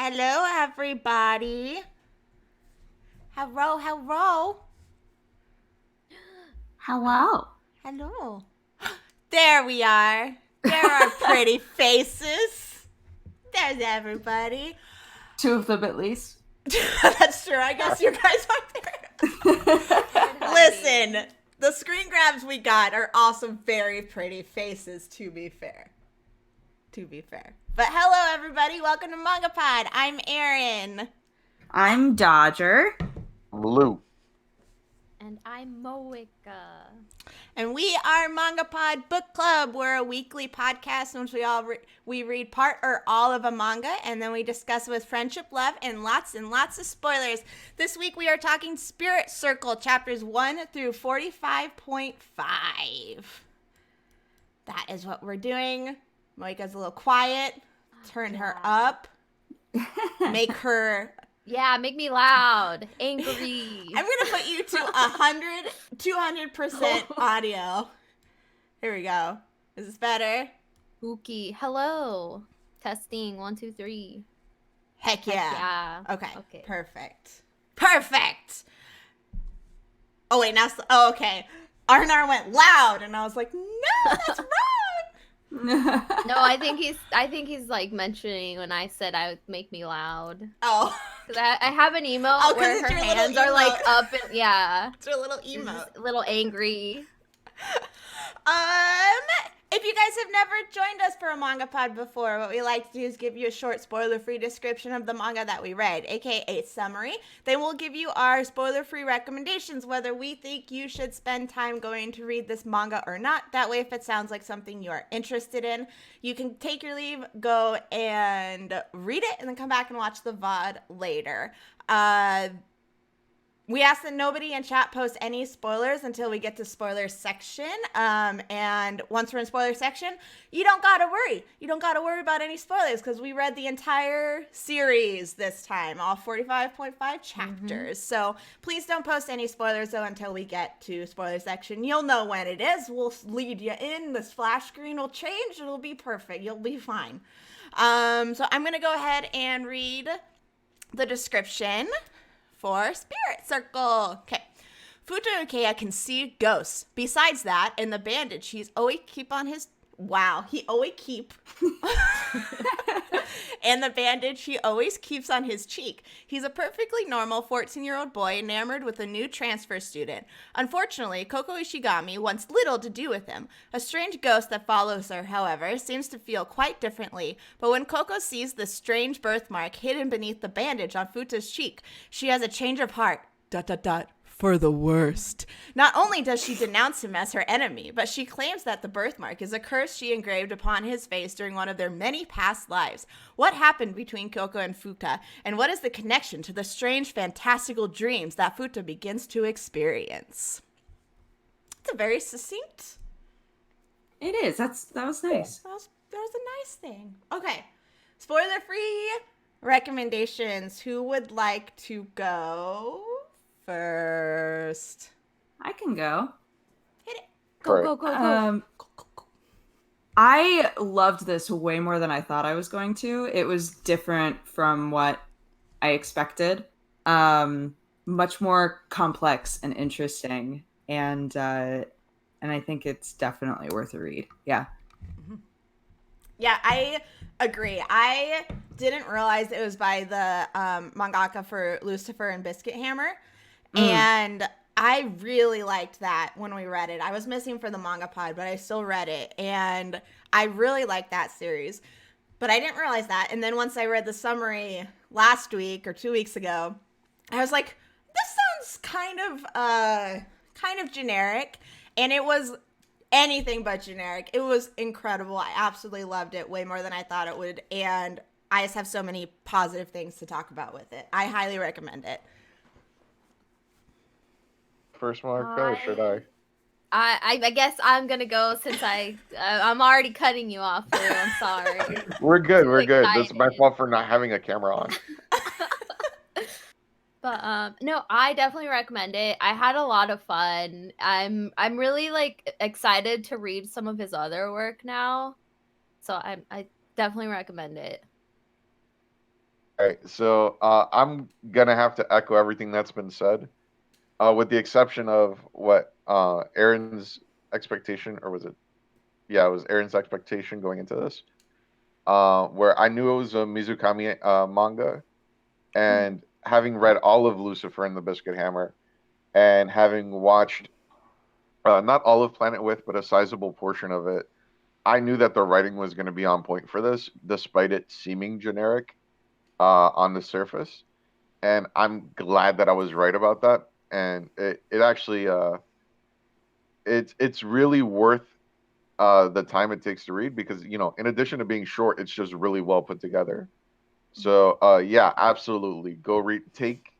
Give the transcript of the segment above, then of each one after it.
Hello, everybody. Hello, hello. Hello. Hello. There we are. There are pretty faces. There's everybody. Two of them at least. That's true. I guess you guys are there. Listen, the screen grabs we got are also very pretty faces, to be fair. But hello, everybody. Welcome to MangaPod. I'm Erin. I'm Dodger. Blue. And I'm Moika. And we are MangaPod Book Club. We're a weekly podcast in which we read part or all of a manga, and then we discuss it with friendship, love, and lots of spoilers. This week we are talking Spirit Circle, chapters 1 through 45.5. That is what we're doing. Moika's a little quiet. Turn her up. Make her... Yeah, make me loud, angry. I'm going to put you to 200% audio. Here we go. Is this better? Spooky. Hello. Testing. 1, 2, 3. Heck yeah. Yeah. Okay. Perfect. Oh, wait. Okay. Arnar went loud, and I was like, no, that's wrong. No, I think he's like mentioning when I said I would make me loud. Oh. Because I have an emote where her hands are like up and yeah. It's a little emote. A little angry. If you guys have never joined us for a manga pod before, what we like to do is give you a short spoiler-free description of the manga that we read, aka a summary. Then we'll give you our spoiler-free recommendations, whether we think you should spend time going to read this manga or not. That way, if it sounds like something you are interested in, you can take your leave, go and read it, and then come back and watch the VOD later. We ask that nobody in chat post any spoilers until we get to spoiler section. And once we're in spoiler section, you don't gotta worry. You don't gotta worry about any spoilers because we read the entire series this time, all 45.5 chapters. So please don't post any spoilers though until we get to spoiler section. You'll know when it is. We'll lead you in. The splash screen will change. It'll be perfect. You'll be fine. So I'm gonna go ahead and read the description for Spirit Circle. Okay. Futa Ukeya can see ghosts. Besides that, in the bandage, he always keeps on his cheek. He's a perfectly normal 14-year-old boy enamored with a new transfer student. Unfortunately, Koko Ishigami wants little to do with him. A strange ghost that follows her, however, seems to feel quite differently. But when Koko sees the strange birthmark hidden beneath the bandage on Futa's cheek, she has a change of heart. ... For the worst. Not only does she denounce him as her enemy, but she claims that the birthmark is a curse she engraved upon his face during one of their many past lives. What happened between Koko and Futa, and what is the connection to the strange, fantastical dreams that Futa begins to experience? It's a very succinct. It is. That was nice. That was a nice thing. Okay. Spoiler-free recommendations. Who would like to go first? I can go. Hit it. Go. I loved this way more than I thought I was going to. It was different from what I expected. Much more complex and interesting, and I think it's definitely worth a read. Yeah. Yeah, I agree. I didn't realize it was by the mangaka for Lucifer and Biscuit Hammer. And I really liked that when we read it. I was missing for the manga pod, but I still read it. And I really liked that series. But I didn't realize that. And then once I read the summary last week or 2 weeks ago, I was like, this sounds kind of generic. And it was anything but generic. It was incredible. I absolutely loved it way more than I thought it would. And I just have so many positive things to talk about with it. I highly recommend it. First one, or should I? I guess I'm gonna go since I'm already cutting you off. Lou. I'm sorry. We're good. We're good. Excited. This is my fault for not having a camera on. But no, I definitely recommend it. I had a lot of fun. I'm really like excited to read some of his other work now. So I definitely recommend it. right, so I'm gonna have to echo everything that's been said, with the exception of what Aaron's expectation, or was it? Yeah, it was Aaron's expectation going into this, where I knew it was a Mizukami manga, and having read all of Lucifer and the Biscuit Hammer, and having watched not all of Planet With, but a sizable portion of it, I knew that the writing was going to be on point for this, despite it seeming generic on the surface. And I'm glad that I was right about that. And it actually it's really worth the time it takes to read, because in addition to being short, it's just really well put together. So yeah, absolutely, go read. Take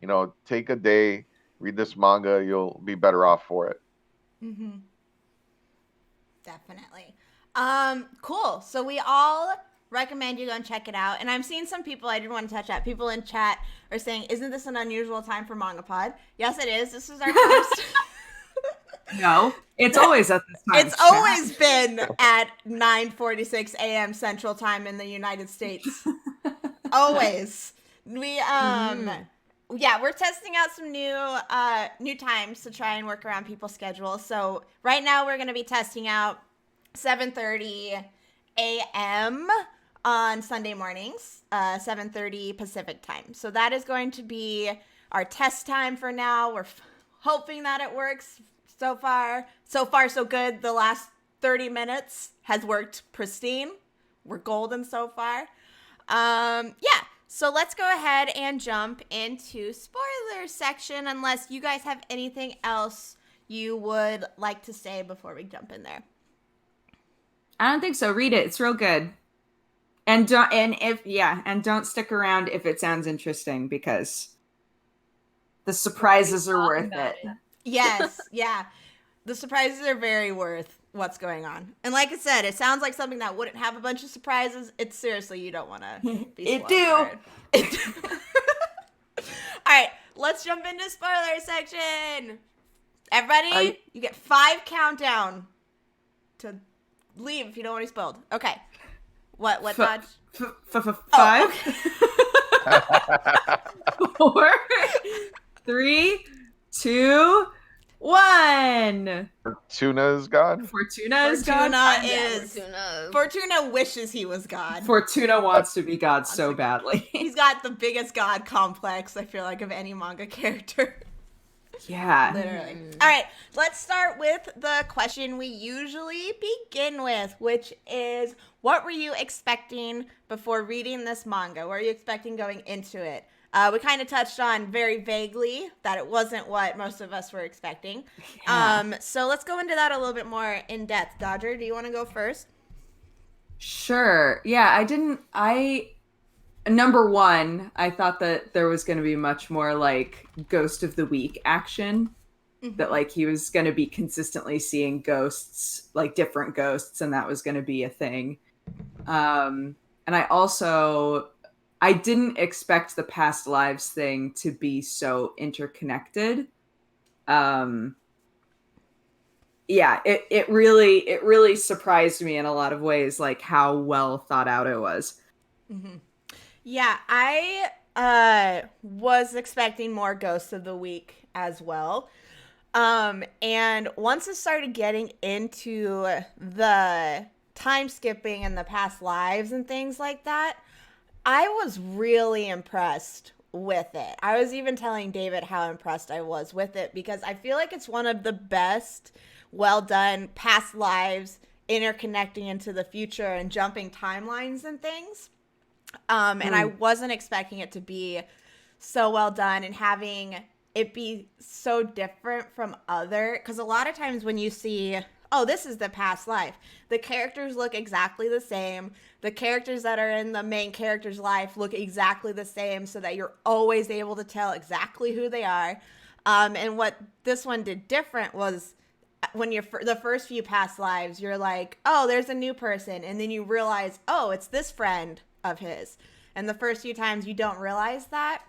a day, read this manga. You'll be better off for it. Mm-hmm. Definitely. Cool. So we all recommend you go and check it out. And I'm seeing some people, I didn't want to touch that. People in chat are saying, isn't this an unusual time for MangaPod? Yes, it is. This is our first. No, it's always at this time. It's always been at 9:46 a.m. Central Time in the United States. Always. We yeah, we're testing out some new times to try and work around people's schedules. So right now we're going to be testing out 7:30 a.m. on Sunday mornings, 7:30 Pacific time. So that is going to be our test time for now. We're hoping that it works. So far, so good. The last 30 minutes has worked pristine. We're golden so far. Yeah. So let's go ahead and jump into spoiler section, unless you guys have anything else you would like to say before we jump in there. I don't think so. Read it. It's real good. And don't stick around if it sounds interesting, because the surprises are worth it. Yes, yeah. The surprises are very worth what's going on. And like I said, it sounds like something that wouldn't have a bunch of surprises. It's seriously, you don't want to be It do. All right, let's jump into spoiler section. Everybody, you get 5 countdown to leave if you don't want to be spoiled. Okay. What Dodge? 5, 4, 3, 2, 1. Fortuna is God. Fortuna is God. Fortuna wishes he was God. Fortuna wants to be God so badly. He's got the biggest God complex, I feel like, of any manga character. Yeah. Literally. All right, let's start with the question we usually begin with, which is, what were you expecting before reading this manga? What were you expecting going into it? We kind of touched on very vaguely that it wasn't what most of us were expecting. Yeah. So let's go into that a little bit more in depth. Dodger, do you want to go first? Sure. Yeah, number one, I thought that there was going to be much more like Ghost of the Week action. Mm-hmm. That like he was going to be consistently seeing ghosts, like different ghosts, and that was going to be a thing. And I didn't expect the past lives thing to be so interconnected. Yeah, it really surprised me in a lot of ways, like how well thought out it was. Mm-hmm. Yeah, I was expecting more Ghosts of the Week as well. And once it started getting into the time skipping and the past lives and things like that, I was really impressed with it. I was even telling David how impressed I was with it, because I feel like it's one of the best, well done past lives interconnecting into the future and jumping timelines and things. And I wasn't expecting it to be so well done and having it be so different from because a lot of times when you see, oh, this is the past life, the characters look exactly the same. The characters that are in the main character's life look exactly the same, so that you're always able to tell exactly who they are. And what this one did different was when you're the first few past lives, you're like, oh, there's a new person. And then you realize, oh, it's this friend of his. And the first few times you don't realize that.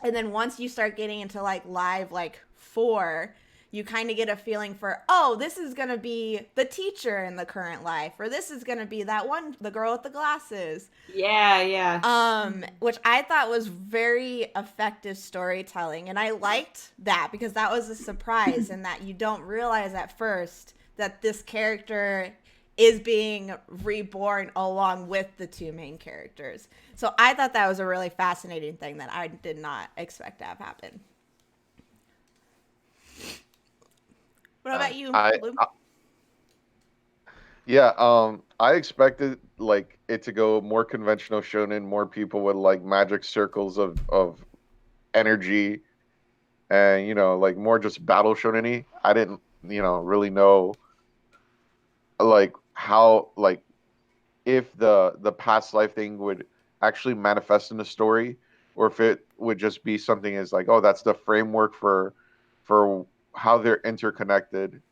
And then once you start getting into like live, like 4, you kind of get a feeling for, oh, this is going to be the teacher in the current life, or this is going to be the girl with the glasses. Yeah. Which I thought was very effective storytelling. And I liked that because that was a surprise and that you don't realize at first that this character is being reborn along with the two main characters. So I thought that was a really fascinating thing that I did not expect to have happen. What about you, Blue? I expected like it to go more conventional shonen, more people with like magic circles of energy, and like more just battle shonen-y. I didn't really know like how like if the past life thing would actually manifest in the story, or if it would just be something as like, oh, that's the framework for how they're interconnected,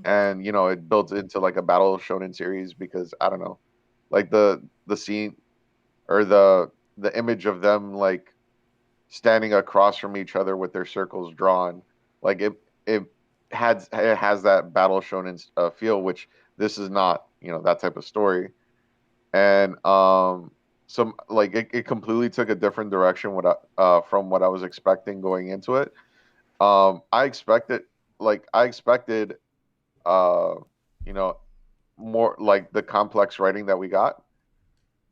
and it builds into like a battle shonen series. Because I don't know, like the scene or the image of them like standing across from each other with their circles drawn, like it has that battle shonen feel, which this is not, that type of story. And some like it completely took a different direction from what I was expecting going into it. I expected uh you know more like the complex writing that we got,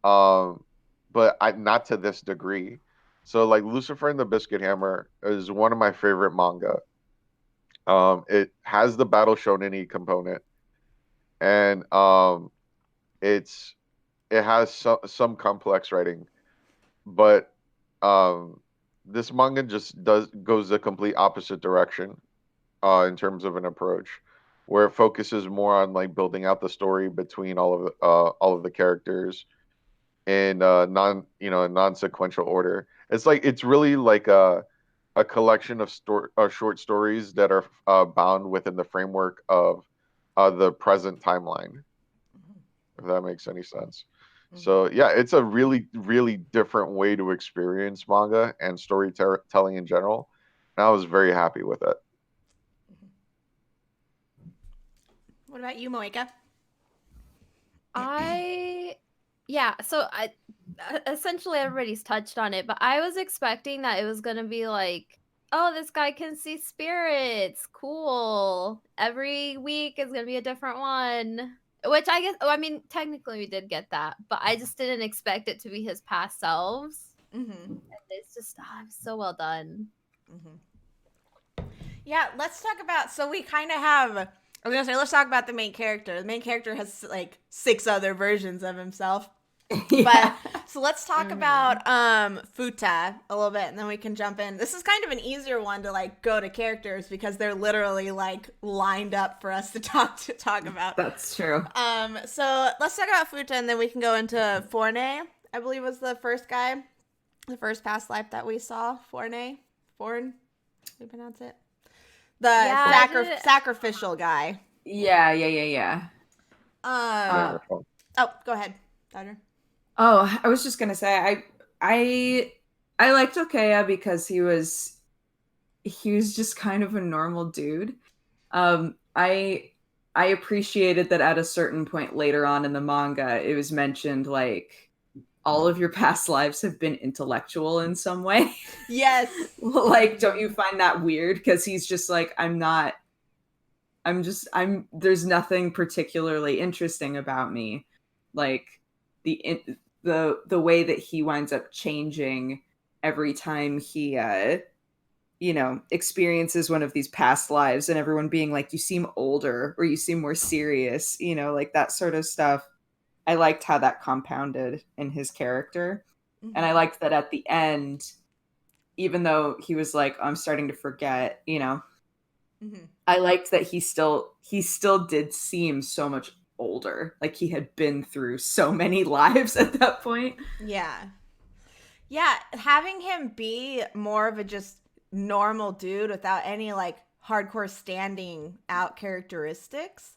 um but I not to this degree. So like Lucifer and the Biscuit Hammer is one of my favorite manga. It has the battle shonen component, and it's it has some complex writing, but um this manga just does goes the complete opposite direction in terms of an approach, where it focuses more on like building out the story between all of the characters in non-sequential order. It's really like a collection of short stories that are bound within the framework of the present timeline, if that makes any sense. So yeah, it's a really, really different way to experience manga and storytelling in general. And I was very happy with it. What about you, Moeka? So I essentially everybody's touched on it, but I was expecting that it was gonna be like, oh, this guy can see spirits. Cool. Every week is gonna be a different one. Which I guess, I mean, technically we did get that, but I just didn't expect it to be his past selves. And it's just so well done. Yeah, let's talk about. So we kind of have. I was gonna say, let's talk about the main character. The main character has like 6 other versions of himself. But so let's talk about Futa a little bit, and then we can jump in. This is kind of an easier one to like go to characters because they're literally like lined up for us to talk about. That's true. So let's talk about Futa, and then we can go into Forne. I believe was the first guy, the first past life that we saw. Forne, how do you pronounce it? The sacrificial guy. Yeah. Oh, go ahead, Dodger. Oh, I was just gonna say I liked Okaya because he was just kind of a normal dude. I appreciated that at a certain point later on in the manga, it was mentioned like all of your past lives have been intellectual in some way. Yes. Like, don't you find that weird? Because he's just like, there's nothing particularly interesting about me. Like the way that he winds up changing every time he experiences one of these past lives, and everyone being like, you seem older or you seem more serious, like that sort of stuff. I liked how that compounded in his character. And I liked that at the end, even though he was like, I'm starting to forget, I liked that he still did seem so much older. Like he had been through so many lives at that point. Yeah. Yeah, having him be more of a just normal dude without any like hardcore standing out characteristics,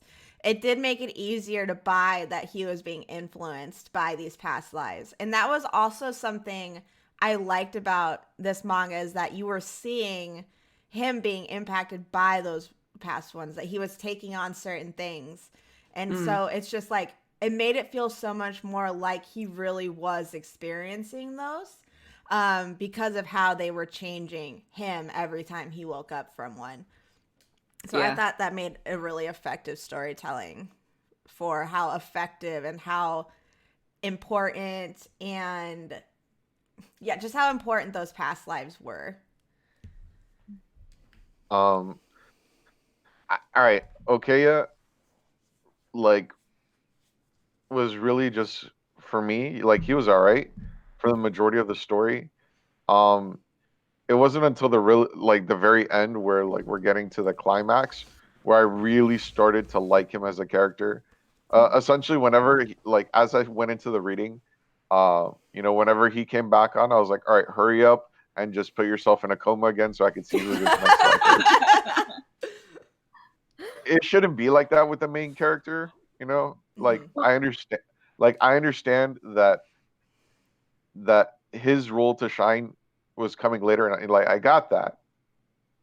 it did make it easier to buy that he was being influenced by these past lives. And that was also something I liked about this manga, is that you were seeing him being impacted by those past ones, that he was taking on certain things. And so it's just like, it made it feel so much more like he really was experiencing those, because of how they were changing him every time he woke up from one. So I thought that made a really effective storytelling for how effective and how important, and just how important those past lives were. All right, Okaya, like, was really just, for me, like, he was all right for the majority of the story. Um, it wasn't until the very end where like we're getting to the climax where I really started to like him as a character. Essentially, whenever like as I went into the reading, whenever he came back on, I was like, all right, hurry up and just put yourself in a coma again so I could see who this next life is. It shouldn't be like that with the main character, Like I understand that his role to shine was coming later, and like I got that.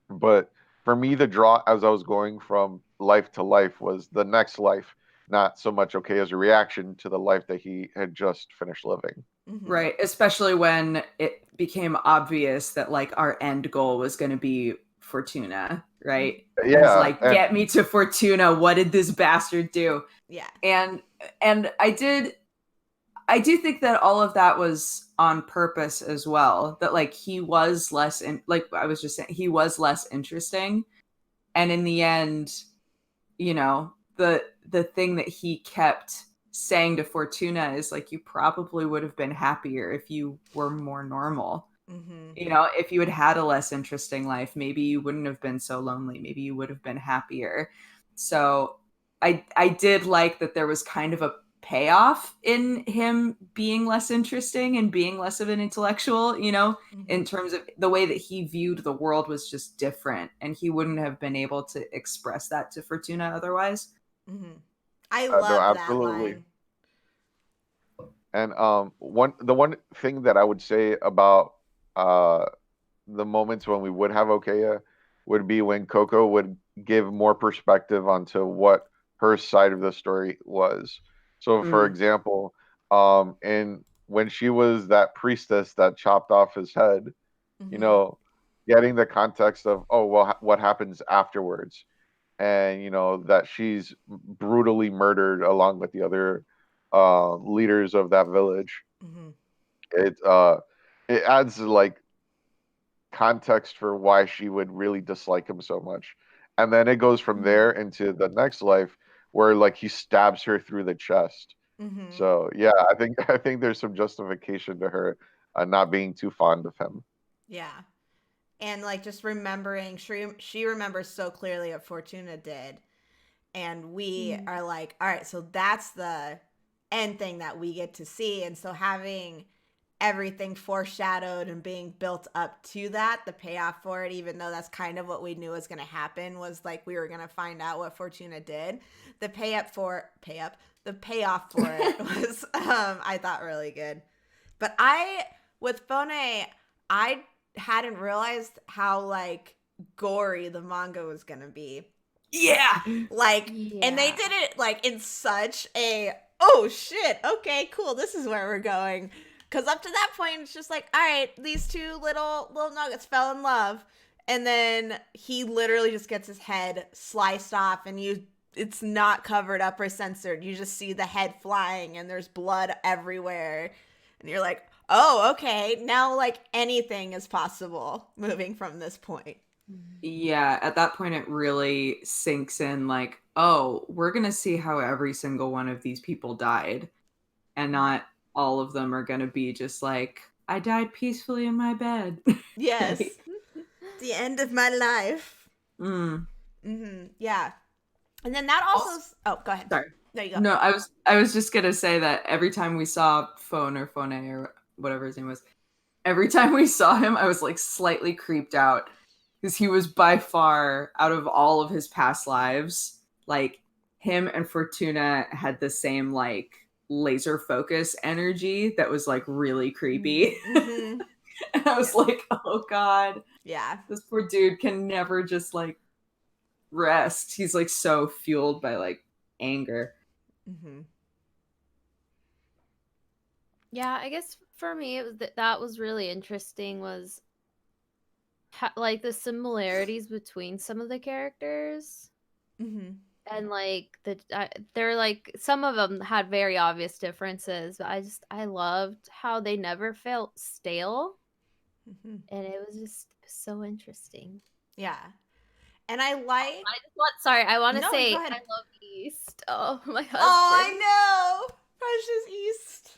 But for me, the draw as I was going from life to life was the next life, not so much okay as a reaction to the life that he had just finished living. Right, especially when it became obvious that like our end goal was going to be Fortuna, right? Yeah, it was like, get me to Fortuna. What did this bastard do? Yeah. And I do think that all of that was on purpose as well. That like he was less like I was just saying, he was less interesting. And in the end, the thing that he kept saying to Fortuna is like, you probably would have been happier if you were more normal. If you had had a less interesting life, maybe you wouldn't have been so lonely. Maybe you would have been happier. So I did like that there was kind of a payoff in him being less interesting and being less of an intellectual, in terms of the way that he viewed the world was just different, and he wouldn't have been able to express that to Fortuna otherwise. I love no, that absolutely. line. And the one thing that I would say about the moments when we would have Okaya would be when Coco would give more perspective onto what her side of the story was. So, for example, in when she was that priestess that chopped off his head, getting the context of, oh well, what happens afterwards, and that she's brutally murdered along with the other leaders of that village. It it adds like context for why she would really dislike him so much. And then it goes from there into the next life where like he stabs her through the chest. So yeah, I think there's some justification to her not being too fond of him. Yeah. And like just remembering, she remembers so clearly what Fortuna did. And we are like, all right, so that's the end thing that we get to see. And so having everything foreshadowed and being built up to that, the payoff for it, even though that's kind of what we knew was going to happen, was like we were going to find out what Fortuna did. The payoff for it was, I thought, really good. But with Fone, I hadn't realized how like gory the manga was going to be. Yeah. Like, and they did it like in such a, oh shit, okay, cool, this is where we're going. Because up to that point, it's just like, all right, these two little nuggets fell in love. And then he literally just gets his head sliced off, and it's not covered up or censored. You just see the head flying and there's blood everywhere. And you're like, oh, okay, now like anything is possible moving from this point. Yeah, at that point it really sinks in like, oh, we're going to see how every single one of these people died. And not all of them are going to be just like, I died peacefully in my bed. Yes. The end of my life. Yeah. And then that also oh, go ahead. Sorry. There you go. No, I was just going to say that every time we saw Fone or whatever his name was, every time we saw him, I was like slightly creeped out because he was by far, out of all of his past lives, like him and Fortuna had the same like laser focus energy that was like really creepy. And I was like, oh god. Yeah. This poor dude can never just like rest. He's like so fueled by like anger. Mm-hmm. Yeah, I guess for me, it was that was really interesting. Was like the similarities between some of the characters, Mm-hmm. and like they're like some of them had very obvious differences, but I loved how they never felt stale, Mm-hmm. and it was just so interesting. Yeah. And I like. I just want sorry, I want to No, say go I ahead. love East. Oh, my husband. Oh, I know. Precious East.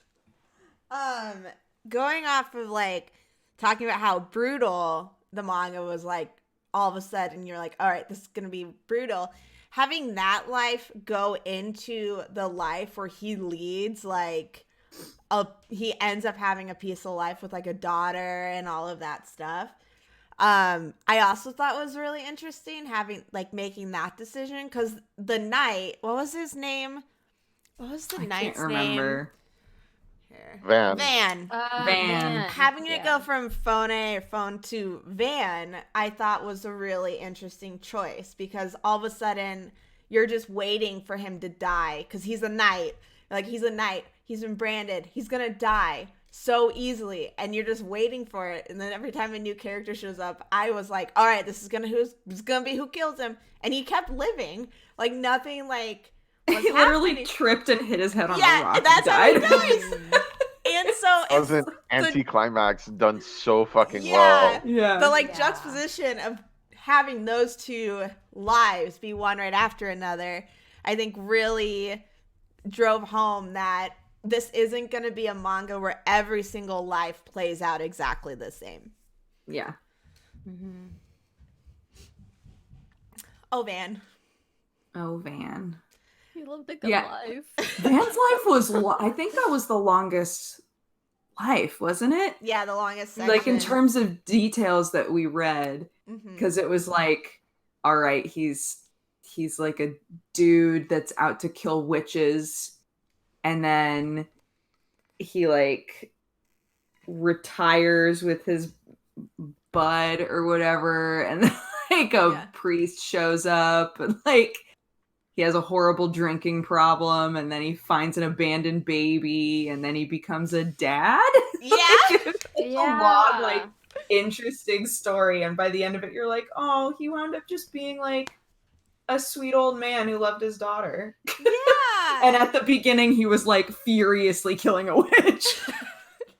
Going off of like talking about how brutal the manga was, like all of a sudden you're like, all right, this is gonna be brutal. Having that life go into the life where he leads, like he ends up having a peaceful life with like a daughter and all of that stuff. I also thought was really interesting having like making that decision, because the knight, what was his name? What was the I knight's can't name? remember. Here. Van. Van. Van. Having it go yeah. from phone to Van, I thought was a really interesting choice, because all of a sudden you're just waiting for him to die, because he's a knight. Like, he's a knight. He's been branded. He's gonna die so easily, and you're just waiting for it. And then every time a new character shows up, I was like, all right, this is gonna be who kills him. And he kept living. Like, nothing like was He literally happening. tripped and hit his head on a Yeah, rock. and that's and how he died. dies. And so That was it's an anticlimax done so fucking Yeah. well. Yeah. the like Yeah. juxtaposition of having those two lives be one right after another, I think really drove home that this isn't going to be a manga where every single life plays out exactly the same. Yeah. Mm-hmm. Oh, Van. Oh, Van. He lived a good Yeah. life. Van's life was, I think that was the longest life, wasn't it? Yeah, the longest section. Like in terms of details that we read, Mhm. because it was like, all right, he's like a dude that's out to kill witches, and then he like retires with his bud or whatever, and then, like a priest shows up, and like he has a horrible drinking problem, and then he finds an abandoned baby, and then he becomes a dad. Yeah. It's a long, like, interesting story, and by the end of it, you're like, oh, he wound up just being like a sweet old man who loved his daughter. Yeah. And at the beginning, he was like furiously killing a witch.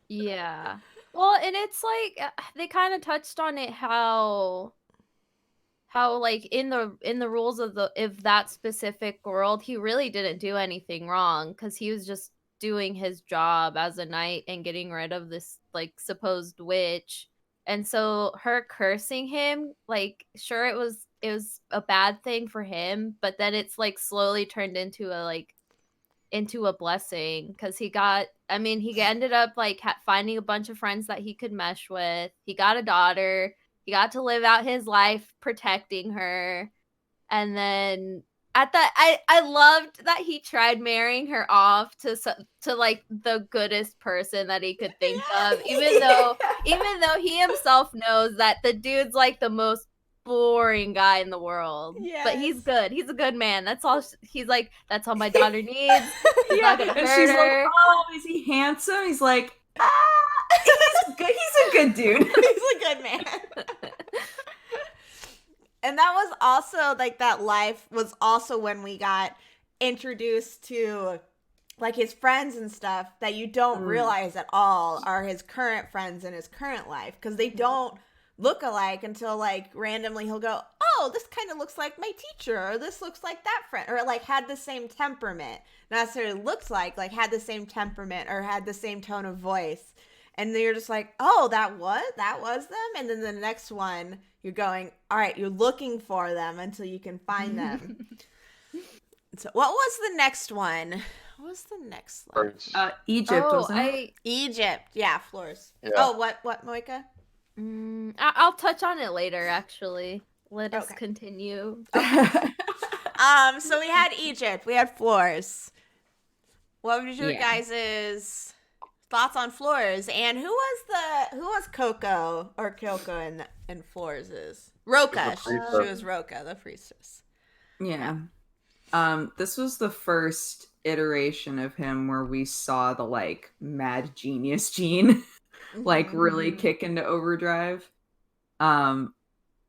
Yeah. Well, and it's like they kind of touched on it how like in the rules of that specific world, he really didn't do anything wrong, because he was just doing his job as a knight and getting rid of this like supposed witch. And so her cursing him, like, sure, it was a bad thing for him, but then it's like slowly turned into a blessing, because he ended up like finding a bunch of friends that he could mesh with. He got a daughter. He got to live out his life protecting her. And then I loved that he tried marrying her off to like the goodest person that he could think of, even though he himself knows that the dude's like the most boring guy in the world. But he's good. He's a good man. That's all. He's like, that's all my daughter needs. He's not gonna And hurt she's her. like, oh, is he handsome? He's like, he's good. He's a good dude. He's a good man. And that was also like, that life was also when we got introduced to like his friends and stuff that you don't realize at all are his current friends in his current life, because they don't look alike until like randomly he'll go, oh, this kind of looks like my teacher, or this looks like that friend, or like had the same temperament. Not necessarily looks like had the same temperament or had the same tone of voice. And then you're just like, oh, that was them. And then the next one, you're going, all right, you're looking for them until you can find them. So what was the next one? What was the next one? Egypt, wasn't it? Egypt. Yeah, floors. Yeah. Oh, what, Moika? I'll touch on it later, actually. Let us Okay. continue. So we had Egypt. We had floors. What was your guys' thoughts on Floors, and who was Coco or Kyoko in Floors? Roka. She was Roka, the priestess. Yeah. This was the first iteration of him where we saw the like mad genius gene like really kick into overdrive. And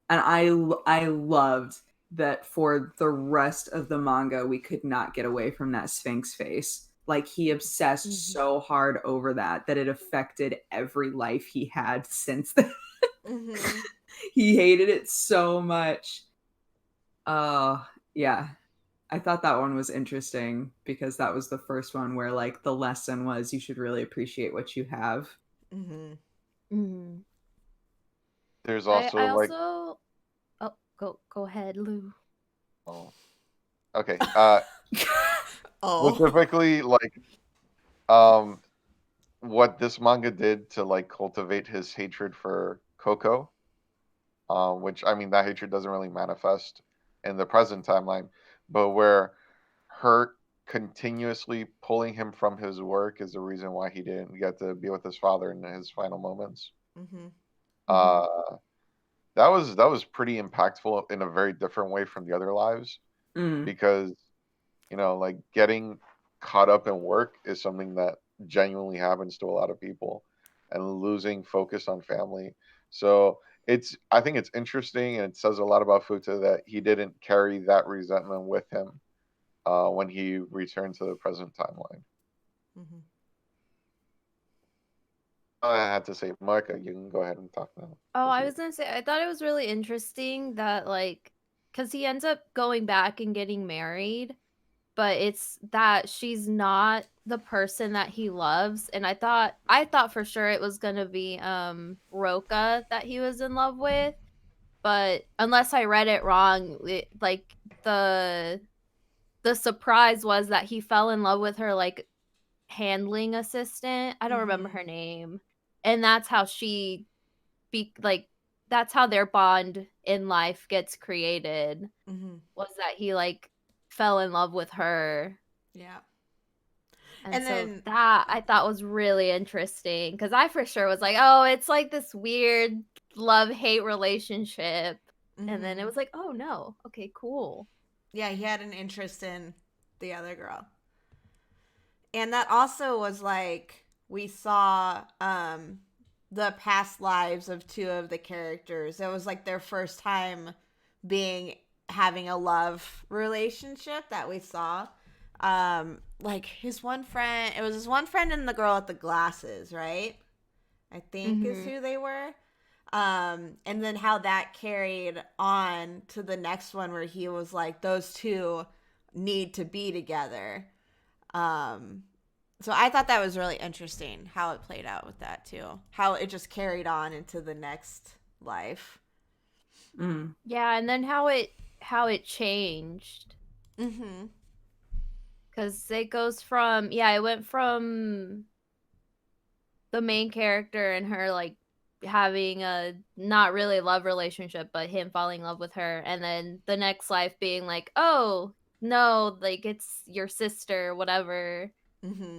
I loved that for the rest of the manga we could not get away from that Sphinx face. Like he obsessed so hard over that it affected every life he had since then. He hated it so much. Yeah. I thought that one was interesting because that was the first one where like the lesson was you should really appreciate what you have. There's also I like also go ahead, Lou. oh. Okay. Oh. Specifically like what this manga did to like cultivate his hatred for Coco, which I mean that hatred doesn't really manifest in the present timeline, but where her continuously pulling him from his work is the reason why he didn't get to be with his father in his final moments. That was pretty impactful in a very different way from the other lives, because you know, like getting caught up in work is something that genuinely happens to a lot of people, and losing focus on family. So I think it's interesting, and it says a lot about Futa that he didn't carry that resentment with him when he returned to the present timeline. I had to say, Micah, you can go ahead and talk now. Oh, I was gonna say, I thought it was really interesting that, like, because he ends up going back and getting married, but it's that she's not the person that he loves. And I thought for sure it was gonna be Roka that he was in love with, but unless I read it wrong, like the surprise was that he fell in love with her like handling assistant. I don't remember her name, and that's how she that's how their bond in life gets created. Was that he like fell in love with her. Yeah. And so then that I thought was really interesting, because I for sure was like, oh, it's like this weird love-hate relationship. And then it was like, oh no, okay, cool. Yeah, he had an interest in the other girl. And that also was like we saw the past lives of two of the characters. It was like their first time having a love relationship that we saw. Like his one friend, it was his one friend and the girl with the glasses, right? I think is who they were. And then how that carried on to the next one where he was like, those two need to be together. So I thought that was really interesting how it played out with that too. How it just carried on into the next life. Yeah, and then how it changed. Because it goes from, it went from the main character and her like having a not really love relationship, but him falling in love with her, and then the next life being like, oh no, like it's your sister, whatever,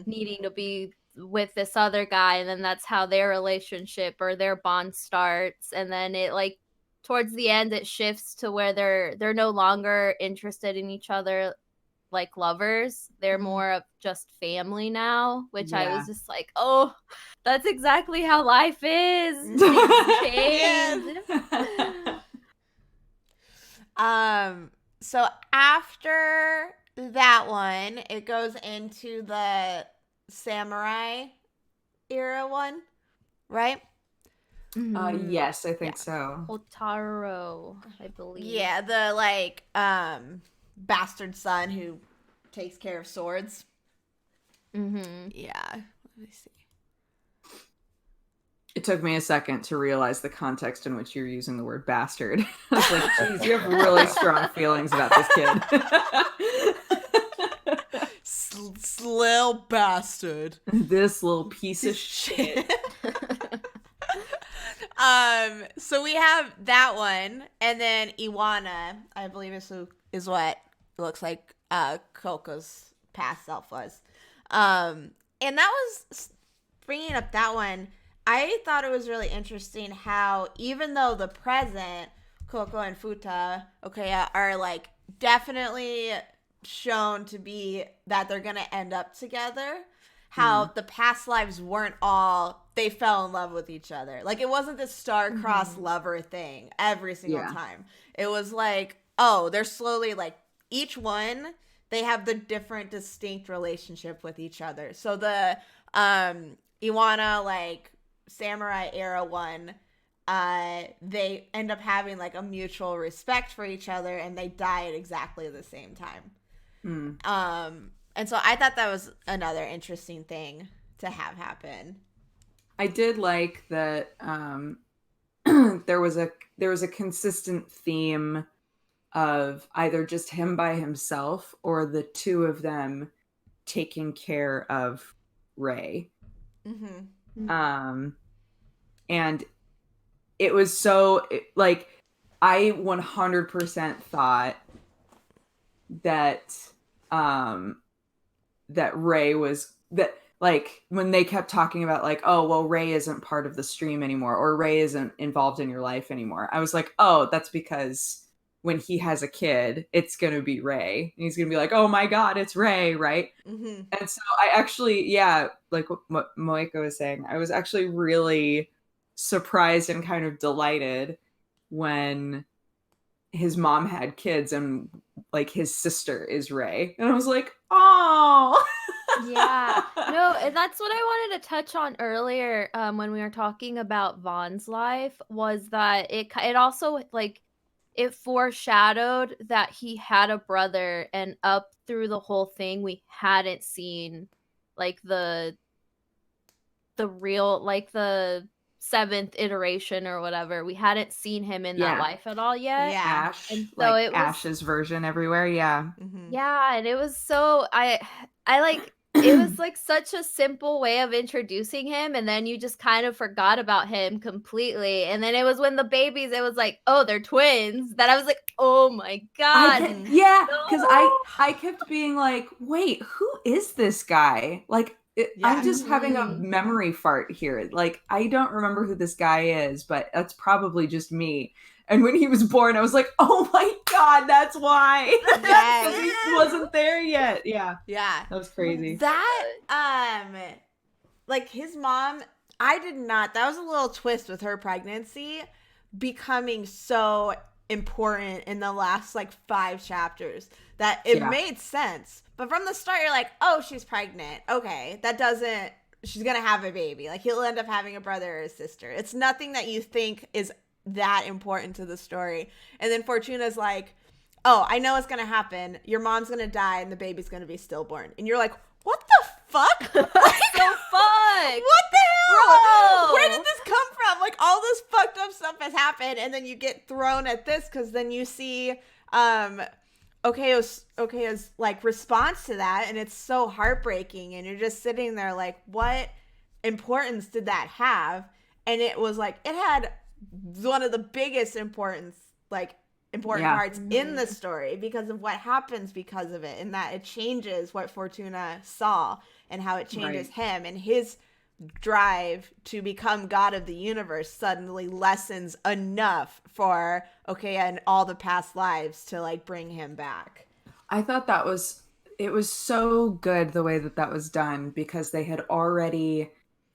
needing to be with this other guy, and then that's how their relationship or their bond starts. And then it like towards the end it shifts to where they're no longer interested in each other like lovers. They're more of just family now, which I was just like, oh, that's exactly how life is. Things change. So after that one, it goes into the samurai era one, right? Yes, I think so. Otaro, I believe. Yeah, the like bastard son who takes care of swords. Yeah. Let me see. It took me a second to realize the context in which you're using the word bastard. I was like, geez, you have really strong feelings about this kid. Little bastard. This little piece of shit. So we have that one, and then Iwana, I believe is what it looks like Coco's past self was. And that was bringing up that one, I thought it was really interesting how even though the present Coco and Futa Okeya are like definitely shown to be that they're gonna end up together, how the past lives weren't all they fell in love with each other. Like it wasn't this star-crossed lover thing every single time. It was like, oh, they're slowly like each one they have the different distinct relationship with each other. So the Iwana like samurai era one, they end up having like a mutual respect for each other and they die at exactly the same time. And so I thought that was another interesting thing to have happen. I did like that there was a consistent theme of either just him by himself or the two of them taking care of Ray. And it was so like I 100% thought that that Ray was that like when they kept talking about like, oh well, Ray isn't part of the stream anymore or Ray isn't involved in your life anymore, I was like, oh, that's because when he has a kid it's gonna be Ray and he's gonna be like, oh my god, it's Ray, right? And so I actually, like what Moeka was saying, I was actually really surprised and kind of delighted when his mom had kids and like his sister is Ray, and I was like, oh. Yeah, no, and that's what I wanted to touch on earlier when we were talking about Vaughn's life, was that it also like it foreshadowed that he had a brother, and up through the whole thing we hadn't seen like the real like the 7th iteration or whatever. We hadn't seen him in that life at all yet. Ash, and so like it was Ash's version everywhere. Yeah, and it was so I like it was like such a simple way of introducing him, and then you just kind of forgot about him completely. And then it was when the babies, it was like, oh, they're twins, that I was like, oh my god. Because I kept being like, wait, who is this guy? Like I'm just having a memory fart here. Like I don't remember who this guy is, but that's probably just me. And when he was born, I was like, oh my god, that's why. He wasn't there yet. Yeah. That was crazy. That, like his mom, that was a little twist with her pregnancy becoming so important in the last like 5 chapters that it made sense. But from the start, you're like, oh, she's pregnant. Okay, she's going to have a baby. Like he'll end up having a brother or a sister. It's nothing that you think is that important to the story. And then Fortuna's like, oh, I know what's gonna happen, your mom's gonna die and the baby's gonna be stillborn. And you're like, what the fuck? So fuck. What the hell? Bro. Where did this come from? Like all this fucked up stuff has happened and then you get thrown at this because then you see Okeo's like response to that, and it's so heartbreaking, and you're just sitting there like, what importance did that have? And it was like it had one of the biggest important parts in the story because of what happens because of it, and that it changes what Fortuna saw and how it changes him, and his drive to become god of the universe suddenly lessens enough for and all the past lives to like bring him back. I thought it was so good the way that was done, because they had already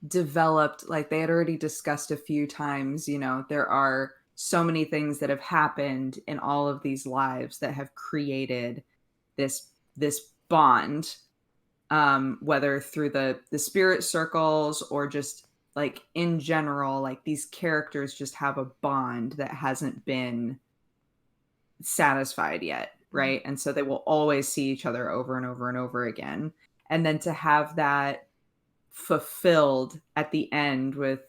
developed, like they had already discussed a few times, there are so many things that have happened in all of these lives that have created this bond, whether through the spirit circles or just like in general, like these characters just have a bond that hasn't been satisfied yet, right? And so they will always see each other over and over and over again, and then to have that fulfilled at the end with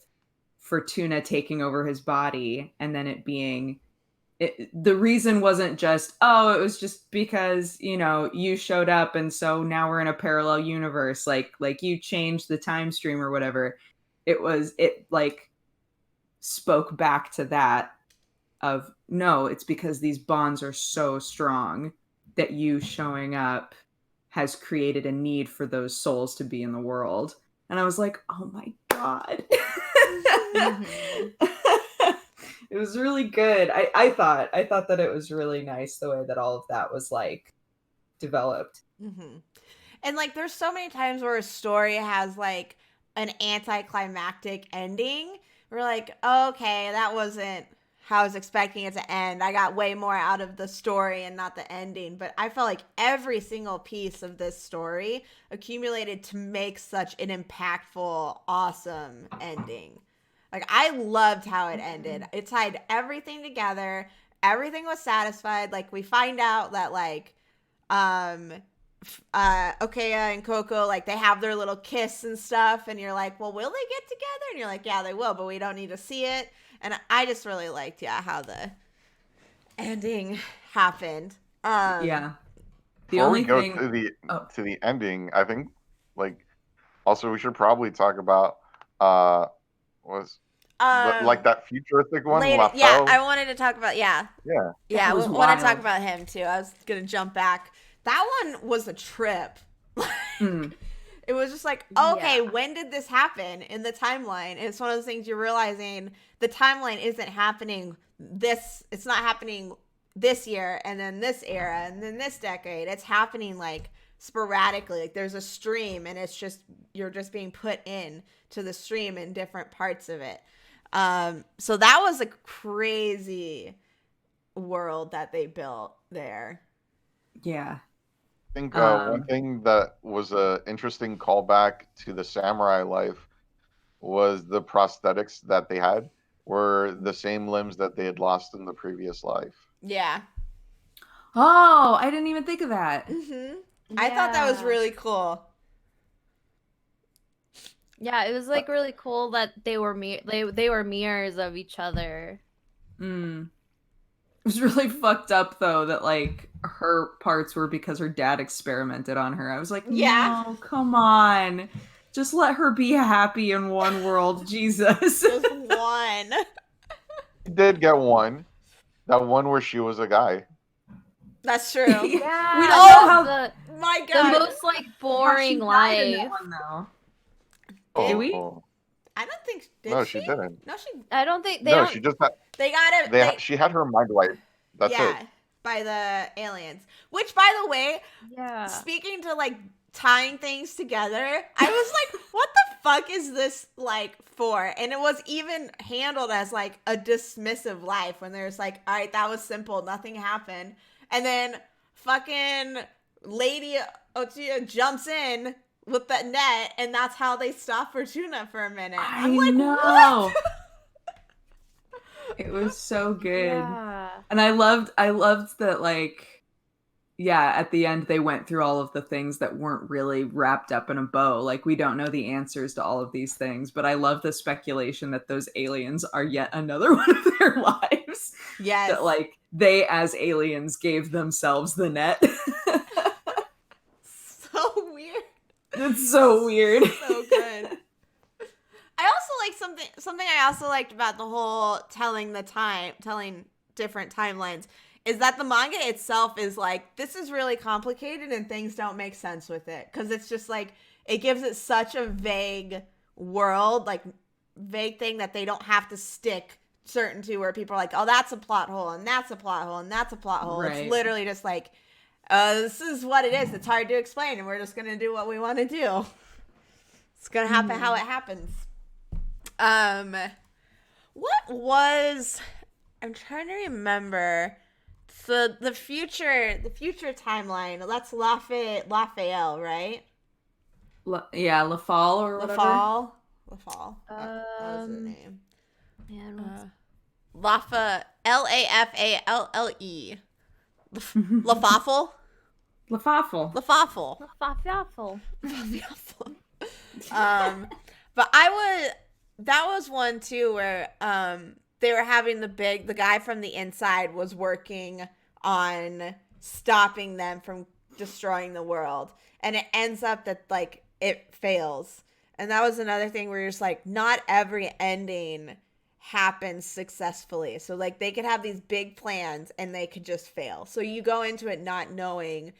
Fortuna taking over his body, and then it being the reason wasn't just, oh, it was just because you showed up and so now we're in a parallel universe, like you changed the time stream or whatever. It like spoke back to that of, no, it's because these bonds are so strong that you showing up has created a need for those souls to be in the world. And I was like, oh my God. It was really good. I thought that it was really nice the way that all of that was like developed. And like there's so many times where a story has like an anticlimactic ending. We're like, okay, that wasn't how I was expecting it to end. I got way more out of the story and not the ending. But I felt like every single piece of this story accumulated to make such an impactful, awesome ending. Like I loved how it ended. It tied everything together. Everything was satisfied. Like we find out that like Okaya and Coco, like they have their little kiss and stuff, and you're like, well, will they get together? And you're like, yeah, they will, but we don't need to see it. And I just really liked, how the ending happened. Yeah. The Before only we go thing to the ending, I think like also we should probably talk about like that futuristic one, later, La yeah, Pelle. I wanted to talk about, Yeah. I was want to talk wild. about him too. I was gonna jump back. That one was a trip. It was just like, okay, when did this happen in the timeline? And it's one of those things you're realizing the timeline isn't happening it's not happening this year and then this era and then this decade. It's happening like sporadically. Like there's a stream and it's just, you're just being put in to the stream in different parts of it. So that was a crazy world that they built there. Yeah. I think one thing that was an interesting callback to the samurai life was the prosthetics that they had were the same limbs that they had lost in the previous life. Yeah. Oh, I didn't even think of that. I thought that was really cool. Yeah, it was like really cool that they were they were mirrors of each other. It was really fucked up though that like her parts were because her dad experimented on her. I was like, no, come on. Just let her be happy in one world, Jesus. Just one. She did get one. That one where she was a guy. That's true. Yeah. We don't know how my God. The most like boring life. Did we? I don't think. She didn't. No, she. I don't think they. No, she just. They got it. She had her mind wiped. That's it. By the aliens. Which, by the way, speaking to like tying things together, I was like, what the fuck is this like for? And it was even handled as like a dismissive life when there's like, all right, that was simple, nothing happened, and then fucking Lady Otia jumps in with the net, and that's how they stop Fortuna for a minute. I'm like, what? It was so good. And I loved that, like, at the end they went through all of the things that weren't really wrapped up in a bow. Like, we don't know the answers to all of these things, but I love the speculation that those aliens are yet another one of their lives. Yes. That, like, they as aliens gave themselves the net. So weird. It's so weird. So good. I also like something I also liked about the whole telling different timelines is that the manga itself is like, this is really complicated and things don't make sense with it. Because it's just like, it gives it such a vague world, like vague thing that they don't have to stick certain to where people are like, oh, that's a plot hole and that's a plot hole and that's a plot hole. Right. It's literally just like, this is what it is. It's hard to explain and we're just going to do what we want to do. It's going to happen how it happens. What was, I'm trying to remember. So the future timeline, that's Lafayette, right? La Fall or whatever. La Fall. What was the name? Man, Lafalle. Lafaffle. But that was one too where they were having the guy from the inside was working on stopping them from destroying the world, and it ends up that like it fails. And that was another thing where you're just like, not every ending happens successfully. So like they could have these big plans and they could just fail. So you go into it not knowing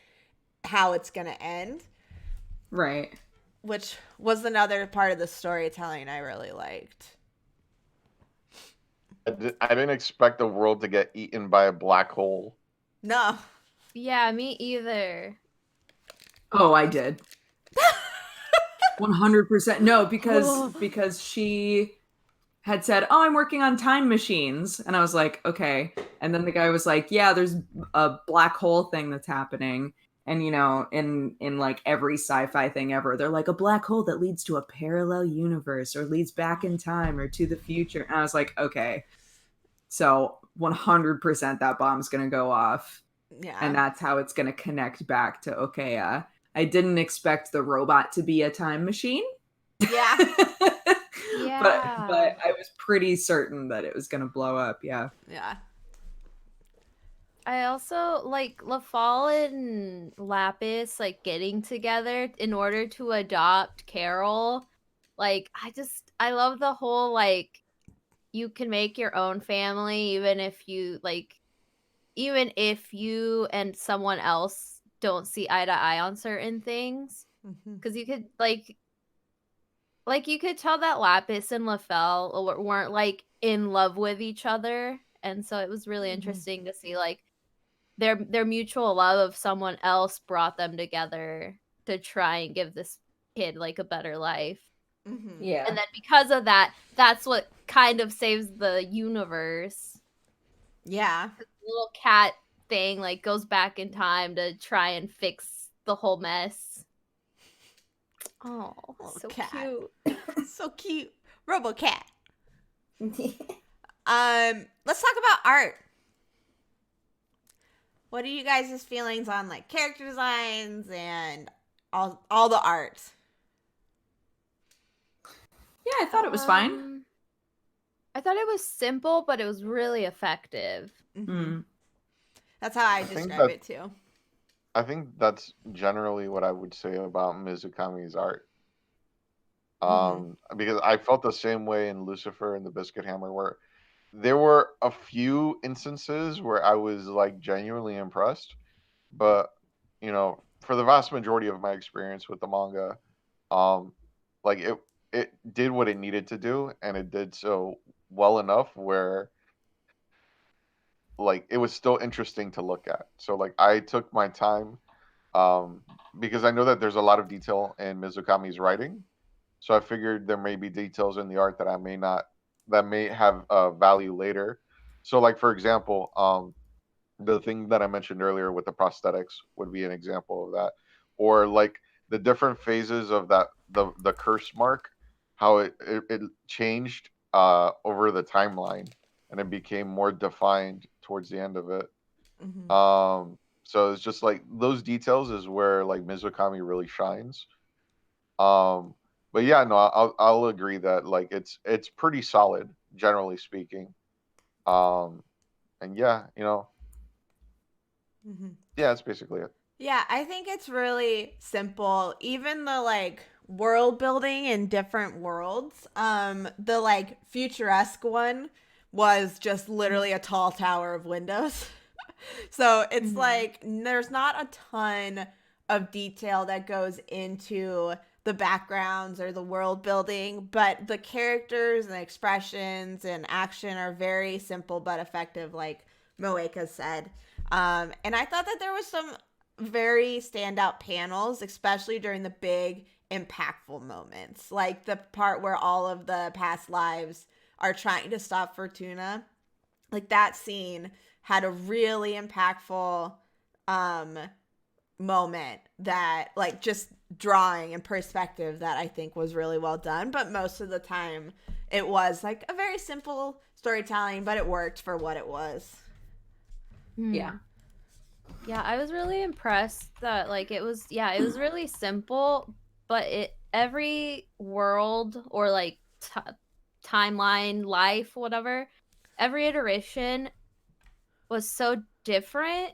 how it's gonna end. Right. which was another part of the storytelling I really liked. I didn't expect the world to get eaten by a black hole. No. Yeah, me either. Oh, I did. 100%. No, because she had said, "Oh, I'm working on time machines." And I was like, "Okay." And then the guy was like, "Yeah, there's a black hole thing that's happening." And in like every sci-fi thing ever, they're like a black hole that leads to a parallel universe or leads back in time or to the future. And I was like, "Okay." So 100% that bomb's going to go off. Yeah. And that's how it's going to connect back to, okay, I didn't expect the robot to be a time machine. Yeah. Yeah. But I was pretty certain that it was going to blow up. Yeah. Yeah. I also like LaFall and Lapis like getting together in order to adopt Carol. Like I love the whole like you can make your own family even if you and someone else don't see eye to eye on certain things. Because you could you could tell that Lapis and LaFell weren't like in love with each other, and so it was really interesting to see like their mutual love of someone else brought them together to try and give this kid like a better life. Yeah. And then because of that, that's what kind of saves the universe. Yeah. The little cat thing like goes back in time to try and fix the whole mess. Oh, so cat. cute. So cute. RoboCat. Let's talk about art. What are you guys' feelings on like character designs and all the art? Yeah, I thought it was fine. I thought it was simple, but it was really effective. That's how I describe it too. I think that's generally what I would say about Mizukami's art. Because I felt the same way in Lucifer and the Biscuit Hammer, where there were a few instances where I was like genuinely impressed, but for the vast majority of my experience with the manga, like it did what it needed to do, and it did so well enough where like it was still interesting to look at. So like I took my time, because I know that there's a lot of detail in Mizukami's writing. So I figured there may be details in the art that I may not that may have value later. So like for example, the thing that I mentioned earlier with the prosthetics would be an example of that, or like the different phases of the curse mark, how it changed over the timeline, and it became more defined towards the end of it. So it's just like those details is where like Mizukami really shines. But yeah, no, I'll agree that like it's pretty solid generally speaking. And yeah, yeah, that's basically it. Yeah, I think it's really simple. Even the like world building in different worlds. The like futuresque one was just literally a tall tower of windows. So it's like there's not a ton of detail that goes into the backgrounds or the world building, but the characters and expressions and action are very simple but effective, like Moeka said. And I thought that there was some very standout panels, especially during the big impactful moments, like the part where all of the past lives are trying to stop Fortuna. Like that scene had a really impactful moment that like just drawing and perspective that I think was really well done. But most of the time it was like a very simple storytelling, but it worked for what it was. Yeah. Yeah, I was really impressed that like it was really simple, but every world or like timeline, life, whatever, every iteration was so different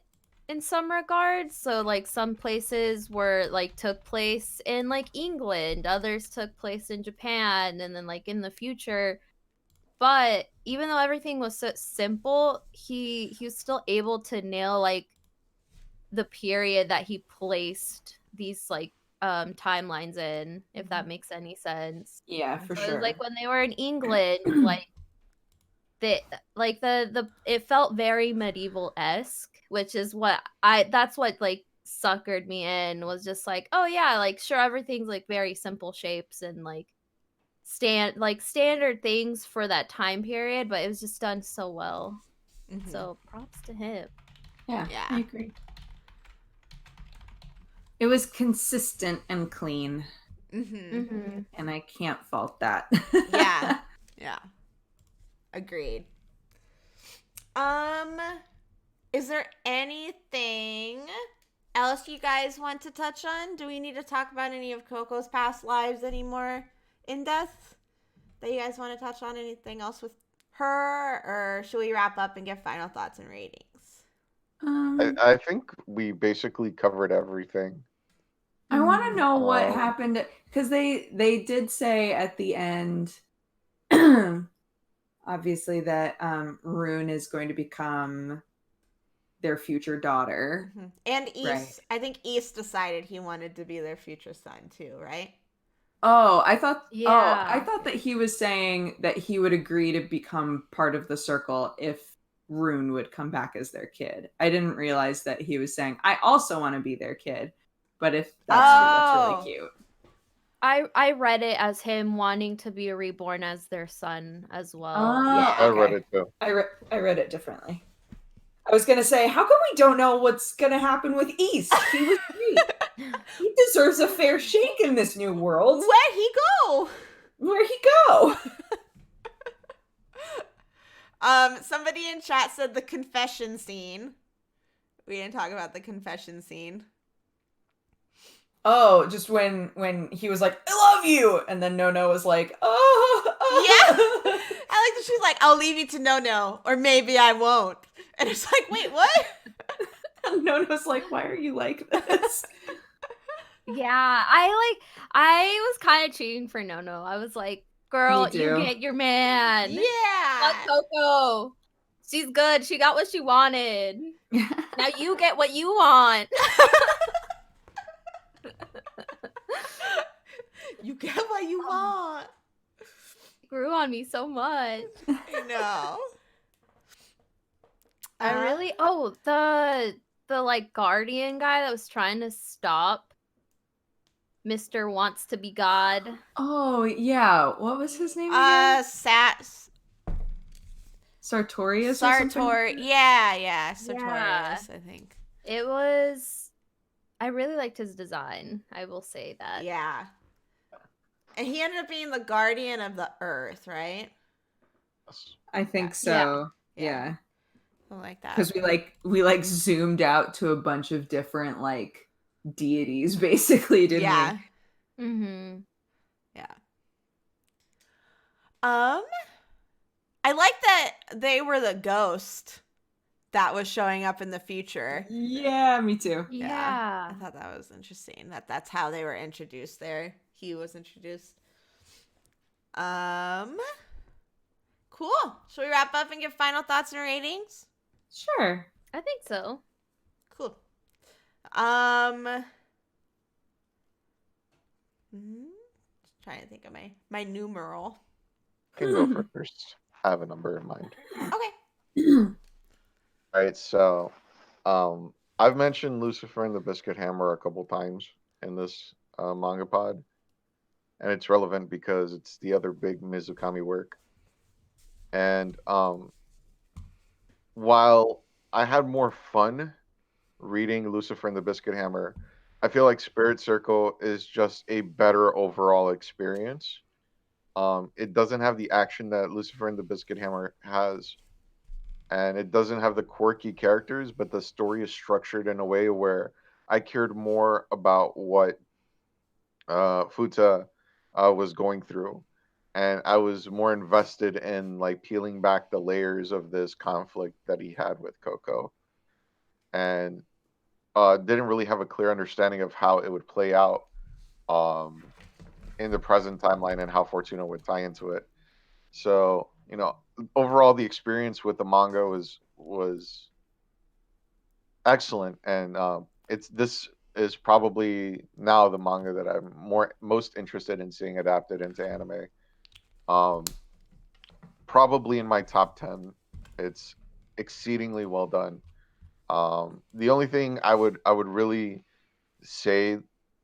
in some regards. So like some places were like took place in like England, others took place in Japan, and then like in the future. But even though everything was so simple, he was still able to nail like the period that he placed these like timelines in, if that makes any sense. Yeah, for So it sure. was like when they were in England, like the it felt very medieval-esque, which is what that's what like suckered me in, was just like, oh yeah, like sure, everything's like very simple shapes and like standard things for that time period, but it was just done so well. So props to him. Yeah, Yeah. I agree. It was consistent and clean, and I can't fault that. Yeah. Yeah. Agreed. Is there anything else you guys want to touch on? Do we need to talk about any of Coco's past lives anymore in depth? That you guys want to touch on? Anything else with her, or should we wrap up and give final thoughts and ratings? I think we basically covered everything. I want to know what Um, happened, because they did say at the end, obviously, that Rune is going to become their future daughter. And East, Right. I think East decided he wanted to be their future son too, right? I thought that he was saying that he would agree to become part of the circle if Rune would come back as their kid. I didn't realize that he was saying, I also want to be their kid. But if that's true, that's really cute. I read it as him wanting to be reborn as their son as well. Yeah, I read it too. I read it differently. I was gonna say, how come we don't know what's gonna happen with East? He was great. He deserves a fair shake in this new world. Where'd he go? Where'd he go? Somebody in chat said the confession scene. We didn't talk about the confession scene. Oh, just when he was like, I love you, and then Nono was like, oh. Yeah. I like that she's like, I'll leave you to No, or maybe I won't. And it's like, wait, what? And Nono's like, why are you like this? Yeah, I was kind of cheating for Nono. I was like, girl, you get your man. Yeah. Fuck Coco. She's good. She got what she wanted. Now you get what you want. You get what you want. Grew on me so much. I know. I really the like guardian guy that was trying to stop Mr. Wants to be God. Oh yeah, what was his name again? Sartorius. Yeah, Sartorius, I think. It was. I really liked his design. I will say that. Yeah. And he ended up being the guardian of the earth, right? I think so. Yeah. Something like that. Because we zoomed out to a bunch of different like deities, basically, didn't we? Mm-hmm. Yeah. I like that they were the ghost that was showing up in the future. Yeah, me too. Yeah. I thought that was interesting. That's how they were introduced there. He was introduced. Cool. Should we wrap up and give final thoughts and ratings? Sure. I think so. Cool. Trying to think of my numeral. I can go first. I have a number in mind. Okay. All right, so I've mentioned Lucifer and the Biscuit Hammer a couple times in this manga pod, and it's relevant because it's the other big Mizukami work. And while I had more fun reading Lucifer and the Biscuit Hammer, I feel like Spirit Circle is just a better overall experience. It doesn't have the action that Lucifer and the Biscuit Hammer has, and it doesn't have the quirky characters, but the story is structured in a way where I cared more about what Futa was going through, and I was more invested in like peeling back the layers of this conflict that he had with Coco, and didn't really have a clear understanding of how it would play out in the present timeline and how Fortuna would tie into it. So, overall the experience with the manga was excellent, and it's this is probably now the manga that I'm most interested in seeing adapted into anime. Um, Probably in my top 10. It's exceedingly well done. The only thing I would really say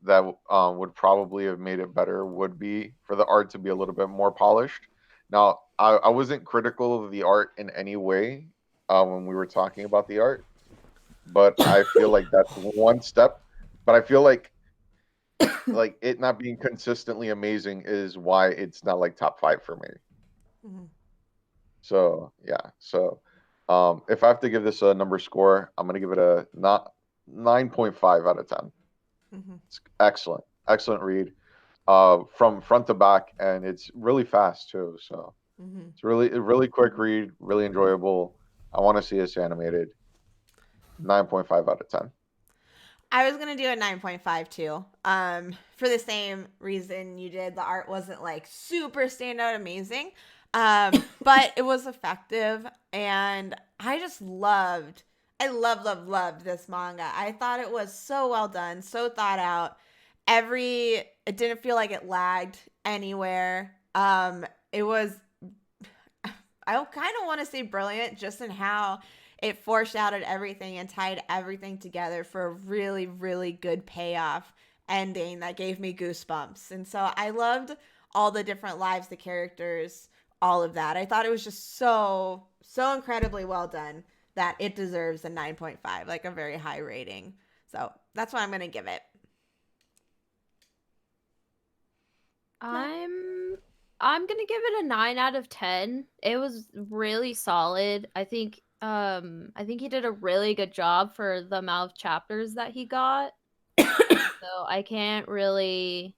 that would probably have made it better would be for the art to be a little bit more polished. Now, I wasn't critical of the art in any way when we were talking about the art, but I feel like that's one step. But I feel like it not being consistently amazing is why it's not like top 5 for me. Mm-hmm. So yeah. So if I have to give this a number score, I'm gonna give it a not 9.5 out of 10. Mm-hmm. It's excellent, excellent read, from front to back, and it's really fast too. So Mm-hmm. it's really a really quick read, really enjoyable. I want to see this animated. 9.5 out of 10. I was gonna do a 9.5 too. For the same reason you did. The art wasn't like super standout amazing. But it was effective, and I loved this manga. I thought it was so well done, so thought out. It didn't feel like it lagged anywhere. It was I kind of want to say brilliant just in how it foreshadowed everything and tied everything together for a really, really good payoff ending that gave me goosebumps. And so I loved all the different lives, the characters, all of that. I thought it was just so incredibly well done that it deserves a 9.5, like a very high rating. So that's what I'm going to give it. I'm gonna give it a 9 out of 10. It was really solid. I think he did a really good job for the amount of chapters that he got. So I really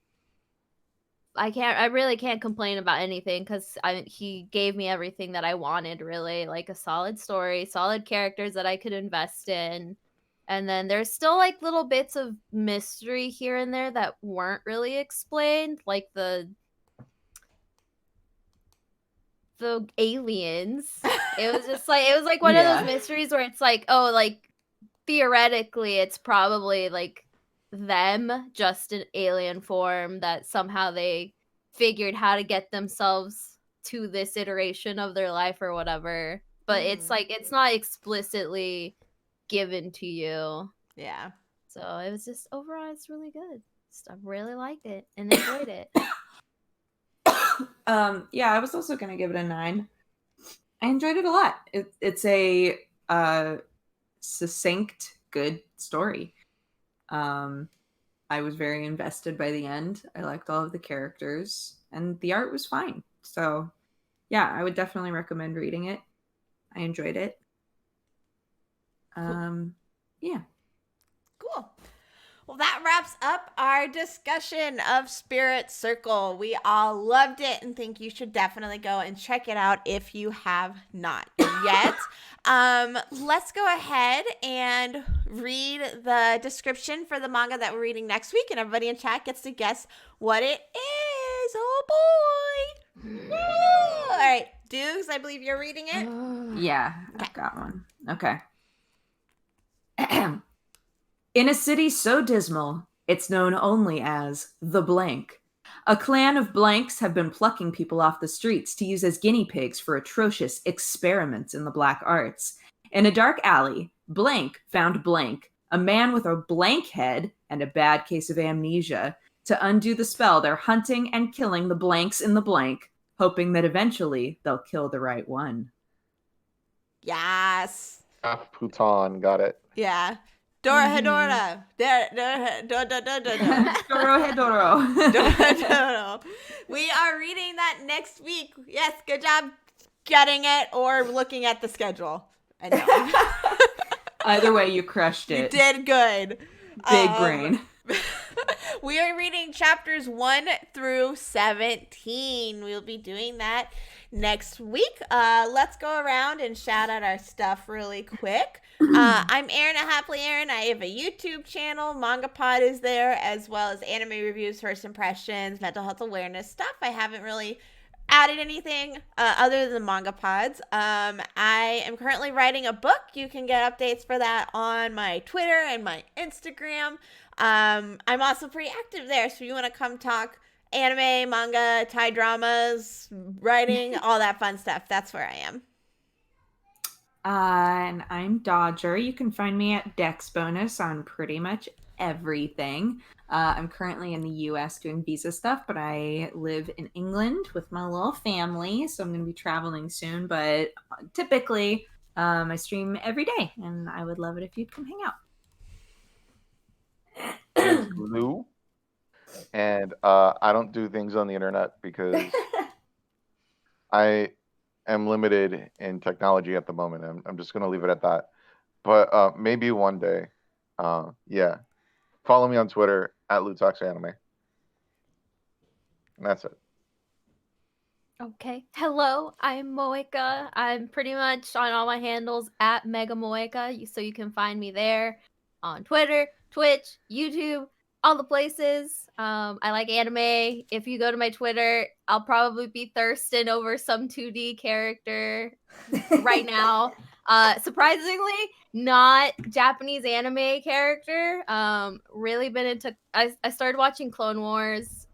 can't complain about anything because he gave me everything that I wanted, really. Like a solid story, solid characters that I could invest in. And then there's still like little bits of mystery here and there that weren't really explained, like the aliens. It was like one of those mysteries where it's like, oh, like theoretically it's probably like them just in alien form that somehow they figured how to get themselves to this iteration of their life or whatever. But it's like it's not explicitly given to you. Yeah. So it was just overall it's really good. I really liked it and enjoyed it. Yeah, I was also gonna give it a 9. I enjoyed it a lot. It's a succinct, good story. I was very invested by the end. I liked all of the characters, and the art was fine. So, yeah, I would definitely recommend reading it. I enjoyed it. Yeah. Cool. Well, that wraps up our discussion of Spirit Circle. We all loved it and think you should definitely go and check it out if you have not yet. Let's go ahead and read the description for the manga that we're reading next week, and everybody in chat gets to guess what it is. Oh boy! Woo! All right, Dukes, I believe you're reading it. Yeah, I've got one. Okay. In a city so dismal, it's known only as the Blank. A clan of blanks have been plucking people off the streets to use as guinea pigs for atrocious experiments in the black arts. In a dark alley, Blank found Blank, a man with a blank head and a bad case of amnesia. To undo the spell, they're hunting and killing the blanks in the blank, hoping that eventually they'll kill the right one. Yes. Putan, got it. Yeah. Dora Hedora. Doro. We are reading that next week. Yes, good job getting it or looking at the schedule. I know. Either way, you crushed it. You did good. Big brain. We are reading chapters 1 through 17. We'll be doing that next week. Let's go around and shout out our stuff really quick. I'm Erin at Happily Erin. I have a YouTube channel. MangaPod is there, as well as anime reviews, first impressions, mental health awareness stuff. I haven't really added anything other than manga pods. I am currently writing a book. You can get updates for that on my Twitter and my Instagram. I'm also pretty active there, so if you want to come talk anime, manga, Thai dramas, writing, all that fun stuff, that's where I am. And I'm Dodger. You can find me at Dex Bonus on pretty much everything. I'm currently in the US doing visa stuff, but I live in England with my little family, so I'm going to be traveling soon. But typically, I stream every day, and I would love it if you'd come hang out. Name's Lou, and I don't do things on the internet because I am limited in technology at the moment. I'm just gonna leave it at that. But maybe one day, yeah. Follow me on Twitter at LuTalksAnime. And that's it. Okay. Hello, I'm Moeka. I'm pretty much on all my handles at Mega Moeka, so you can find me there on Twitter, Twitch, YouTube, all the places. I like anime. If you go to my Twitter, I'll probably be thirsting over some 2D character right now. Surprisingly, not Japanese anime character. Really been into. I started watching Clone Wars.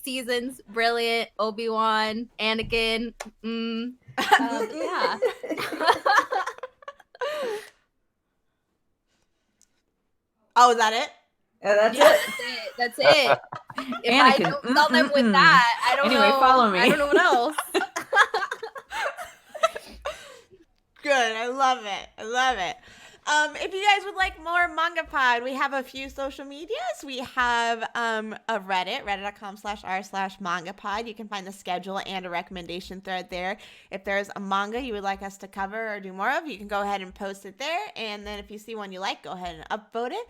Seasons brilliant. Obi-Wan, Anakin. Yeah. Oh, is that it? That's Yeah, it. that's it. If I Anakin, don't sell them with that, I don't Anyway, know. follow me. I don't know what else. Good. I love it. I love it. If you guys would like more MangaPod, we have a few social medias. We have a Reddit, reddit.com/r/MangaPod. You can find the schedule and a recommendation thread there. If there's a manga you would like us to cover or do more of, you can go ahead and post it there. And then if you see one you like, go ahead and upvote it.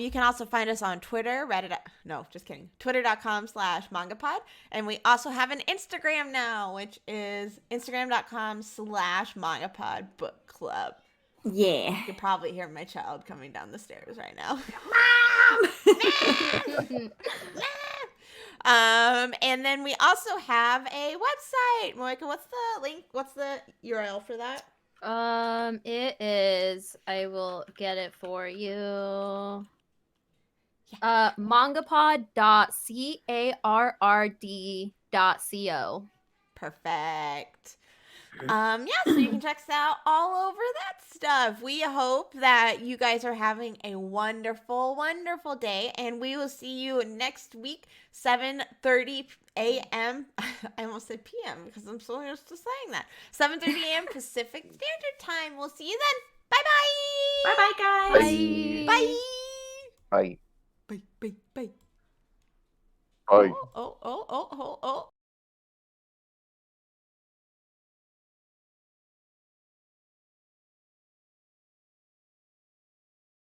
You can also find us on Twitter, twitter.com/MangaPod. And we also have an Instagram now, which is instagram.com/MangaPod Book Club. Yeah. You can probably hear my child coming down the stairs right now. Mom! And then we also have a website. Moeka, what's the link? What's the URL for that? It is. I will get it for you. mangapod.carrd.co. Perfect. Yeah, so you can check us out all over that stuff. We hope that you guys are having a wonderful, wonderful day, and we will see you next week, 7:30 a.m. I almost said p.m. because I'm so used to saying that. 7:30 a.m. Pacific Standard Time. We'll see you then. Bye-bye. Bye-bye, guys. Bye. Bye. Bye. Bye. Bye. Bye. Oh.